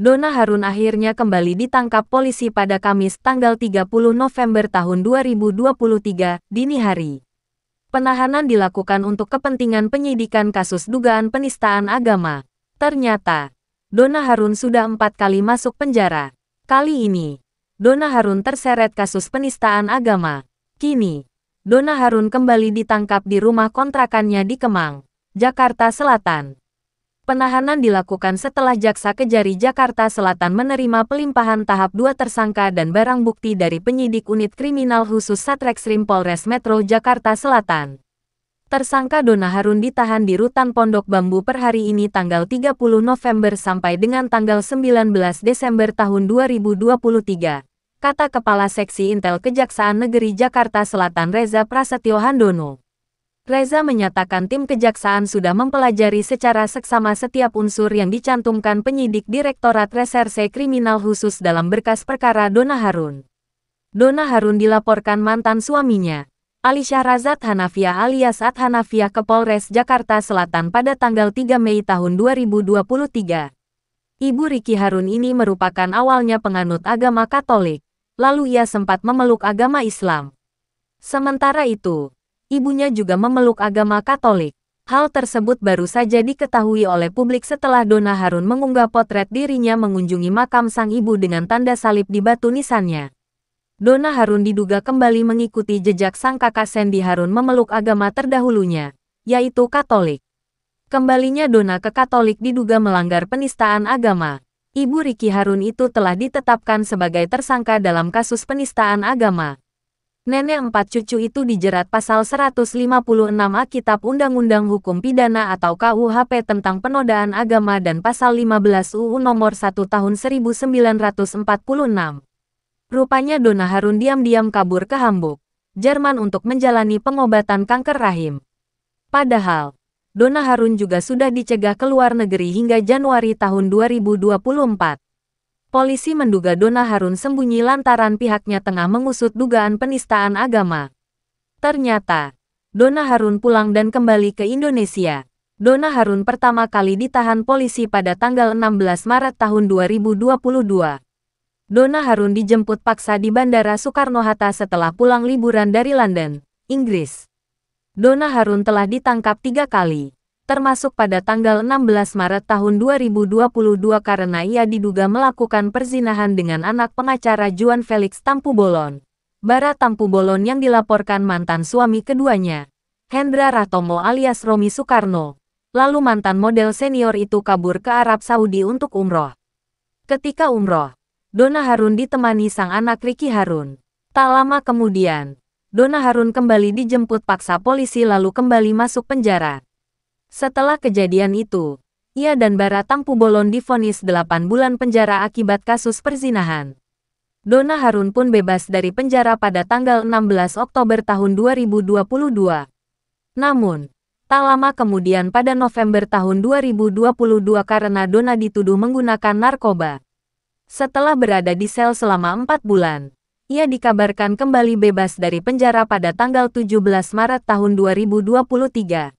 Donna Harun akhirnya kembali ditangkap polisi pada Kamis tanggal 30 November tahun 2023, dini hari. Penahanan dilakukan untuk kepentingan penyidikan kasus dugaan penistaan agama. Ternyata, Donna Harun sudah 4 kali masuk penjara. Kali ini, Donna Harun terseret kasus penistaan agama. Kini, Donna Harun kembali ditangkap di rumah kontrakannya di Kemang, Jakarta Selatan. Penahanan dilakukan setelah Jaksa Kejari Jakarta Selatan menerima pelimpahan tahap 2 tersangka dan barang bukti dari penyidik unit kriminal khusus Satreskrim Polres Metro Jakarta Selatan. Tersangka Donna Harun ditahan di Rutan Pondok Bambu per hari ini tanggal 30 November sampai dengan tanggal 19 Desember tahun 2023, kata Kepala Seksi Intel Kejaksaan Negeri Jakarta Selatan Reza Prasetyo Handono. Reza menyatakan tim kejaksaan sudah mempelajari secara seksama setiap unsur yang dicantumkan penyidik Direktorat Reserse Kriminal Khusus dalam berkas perkara Donna Harun. Donna Harun dilaporkan mantan suaminya, Ali Syahrazad Hanafiah alias At Hanafiah ke Polres Jakarta Selatan pada tanggal 3 Mei tahun 2023. Ibu Ricky Harun ini merupakan awalnya penganut agama Katolik, lalu ia sempat memeluk agama Islam. Sementara itu, ibunya juga memeluk agama Katolik. Hal tersebut baru saja diketahui oleh publik setelah Donna Harun mengunggah potret dirinya mengunjungi makam sang ibu dengan tanda salib di batu nisannya. Donna Harun diduga kembali mengikuti jejak sang kakak Sandy Harun memeluk agama terdahulunya, yaitu Katolik. Kembalinya Donna ke Katolik diduga melanggar penistaan agama. Ibu Ricky Harun itu telah ditetapkan sebagai tersangka dalam kasus penistaan agama. Nenek 4 cucu itu dijerat pasal 156A Kitab Undang-Undang Hukum Pidana atau KUHP tentang penodaan agama dan pasal 15 UU nomor 1 tahun 1946. Rupanya Donna Harun diam-diam kabur ke Hamburg, Jerman untuk menjalani pengobatan kanker rahim. Padahal, Donna Harun juga sudah dicegah ke luar negeri hingga Januari tahun 2024. Polisi menduga Donna Harun sembunyi lantaran pihaknya tengah mengusut dugaan penistaan agama. Ternyata, Donna Harun pulang dan kembali ke Indonesia. Donna Harun pertama kali ditahan polisi pada tanggal 16 Maret tahun 2022. Donna Harun dijemput paksa di Bandara Soekarno-Hatta setelah pulang liburan dari London, Inggris. Donna Harun telah ditangkap 3 kali. Termasuk pada tanggal 16 Maret tahun 2022 karena ia diduga melakukan perzinahan dengan anak pengacara Juan Felix Tampubolon, Bara Tampubolon yang dilaporkan mantan suami keduanya, Hendra Rahtomo alias Romi Soekarno. Lalu mantan model senior itu kabur ke Arab Saudi untuk umroh. Ketika umroh, Donna Harun ditemani sang anak Ricky Harun. Tak lama kemudian, Donna Harun kembali dijemput paksa polisi lalu kembali masuk penjara. Setelah kejadian itu, ia dan Bara Tampubolon divonis 8 bulan penjara akibat kasus perzinahan. Donna Harun pun bebas dari penjara pada tanggal 16 Oktober tahun 2022. Namun, tak lama kemudian pada November tahun 2022 karena Donna dituduh menggunakan narkoba. Setelah berada di sel selama 4 bulan, ia dikabarkan kembali bebas dari penjara pada tanggal 17 Maret tahun 2023.